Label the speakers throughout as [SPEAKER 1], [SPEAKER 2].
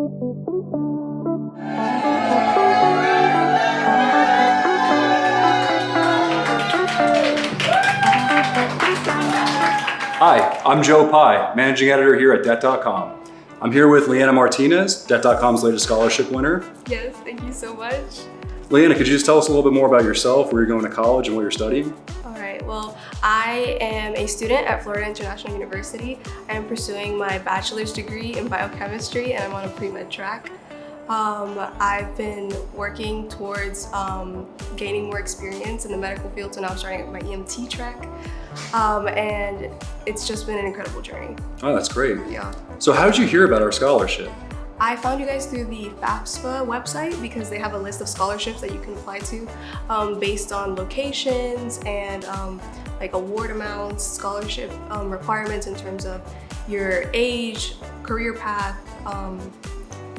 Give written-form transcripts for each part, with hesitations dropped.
[SPEAKER 1] Hi, I'm Joe Pye, Managing Editor here at Debt.com. I'm here with Leana Martinez, Debt.com's latest scholarship winner.
[SPEAKER 2] Yes, thank you so much.
[SPEAKER 1] Leana, could you just tell us a little bit more about yourself, where you're going to college and what you're studying?
[SPEAKER 2] All right, well, I am a student at Florida International University. I am pursuing my bachelor's degree in biochemistry and I'm on a pre-med track. I've been working towards gaining more experience in the medical field, so now I'm starting my EMT track. And it's just been an incredible journey.
[SPEAKER 1] Oh, that's great.
[SPEAKER 2] Yeah.
[SPEAKER 1] So how did you hear about our scholarship?
[SPEAKER 2] I found you guys through the FAFSA website because they have a list of scholarships that you can apply to based on locations and like award amounts, scholarship requirements in terms of your age, career path,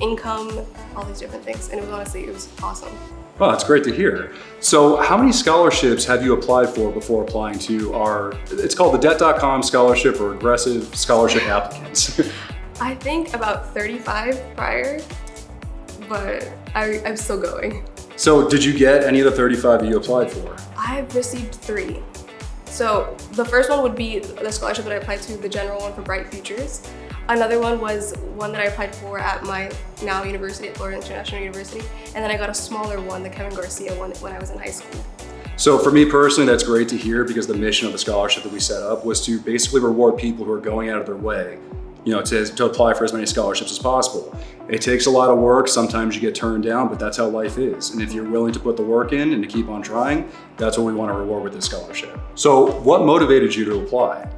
[SPEAKER 2] income, all these different things. And it was awesome.
[SPEAKER 1] Well, that's great to hear. So how many scholarships have you applied for before applying to it's called the Debt.com Scholarship or Aggressive Scholarship Applicants?
[SPEAKER 2] I think about 35 prior, but I'm still going.
[SPEAKER 1] So did you get any of the 35 that you applied for?
[SPEAKER 2] I've received 3. So the first one would be the scholarship that I applied to, the general one for Bright Futures. Another one was one that I applied for at my now university, at Florida International University. And then I got a smaller one, the Kevin Garcia one, when I was in high school.
[SPEAKER 1] So for me personally, that's great to hear because the mission of the scholarship that we set up was to basically reward people who are going out of their way, to apply for as many scholarships as possible. It takes a lot of work. Sometimes you get turned down, but that's how life is. And if you're willing to put the work in and to keep on trying, that's what we want to reward with this scholarship. So what motivated you to apply?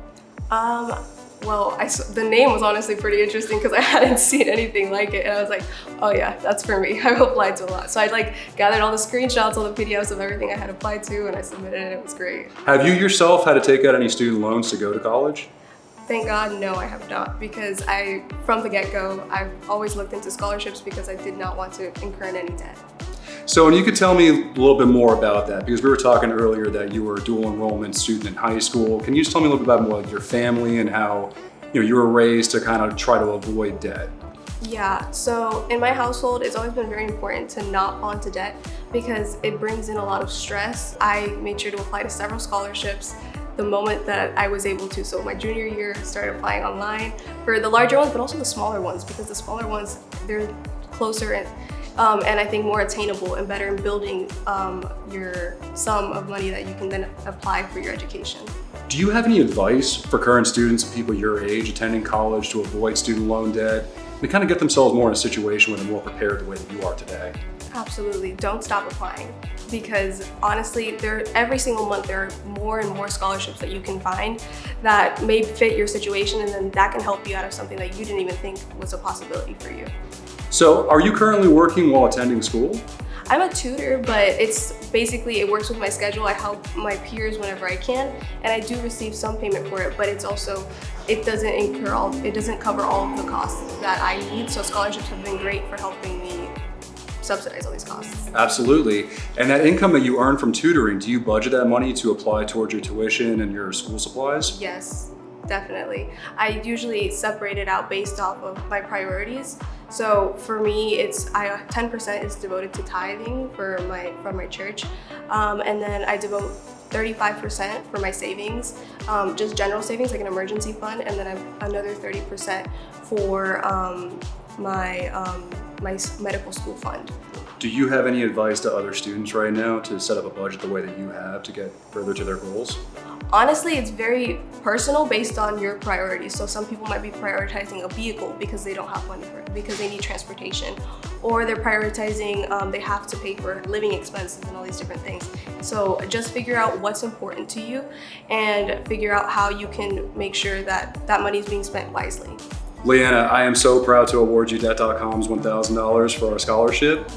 [SPEAKER 2] Well, the name was honestly pretty interesting because I hadn't seen anything like it. And I was like, oh yeah, that's for me. I've applied to a lot. So I gathered all the screenshots, all the PDFs of everything I had applied to, and I submitted it. It was great.
[SPEAKER 1] Have you yourself had to take out any student loans to go to college?
[SPEAKER 2] Thank God, no, I have not, because from the get-go, I've always looked into scholarships because I did not want to incur in any debt.
[SPEAKER 1] So, and you could tell me a little bit more about that because we were talking earlier that you were a dual enrollment student in high school. Can you just tell me a little bit about more like your family and how you were raised to kind of try to avoid debt?
[SPEAKER 2] Yeah, so in my household, it's always been very important to not fall into debt because it brings in a lot of stress. I made sure to apply to several scholarships the moment that I was able to. So my junior year, started applying online for the larger ones, but also the smaller ones because the smaller ones, they're closer and I think more attainable and better in building your sum of money that you can then apply for your education.
[SPEAKER 1] Do you have any advice for current students and people your age attending college to avoid student loan debt and kind of get themselves more in a situation where they're more prepared the way that you are today?
[SPEAKER 2] Absolutely, don't stop applying because honestly, every single month there are more and more scholarships that you can find that may fit your situation and then that can help you out of something that you didn't even think was a possibility for you.
[SPEAKER 1] So are you currently working while attending school?
[SPEAKER 2] I'm a tutor, but it works with my schedule. I help my peers whenever I can, and I do receive some payment for it, but it doesn't cover all of the costs that I need. So scholarships have been great for helping me subsidize all these costs.
[SPEAKER 1] Absolutely. And that income that you earn from tutoring, do you budget that money to apply towards your tuition and your school supplies?
[SPEAKER 2] Yes, definitely. I usually separate it out based off of my priorities. So for me, 10% is devoted to tithing from my church, and then I devote 35% for my savings, just general savings like an emergency fund, and then another 30% for my medical school fund.
[SPEAKER 1] Do you have any advice to other students right now to set up a budget the way that you have to get further to their goals?
[SPEAKER 2] Honestly, it's very personal based on your priorities. So some people might be prioritizing a vehicle because they don't have money for it, because they need transportation, or they're prioritizing, they have to pay for living expenses and all these different things. So just figure out what's important to you and figure out how you can make sure that that money is being spent wisely.
[SPEAKER 1] Leana, I am so proud to award you Debt.com's $1,000 for our scholarship.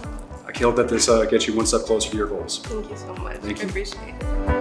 [SPEAKER 1] I hope that this gets you one step closer to your goals.
[SPEAKER 2] Thank you so much.
[SPEAKER 1] Thank you.
[SPEAKER 2] I appreciate it.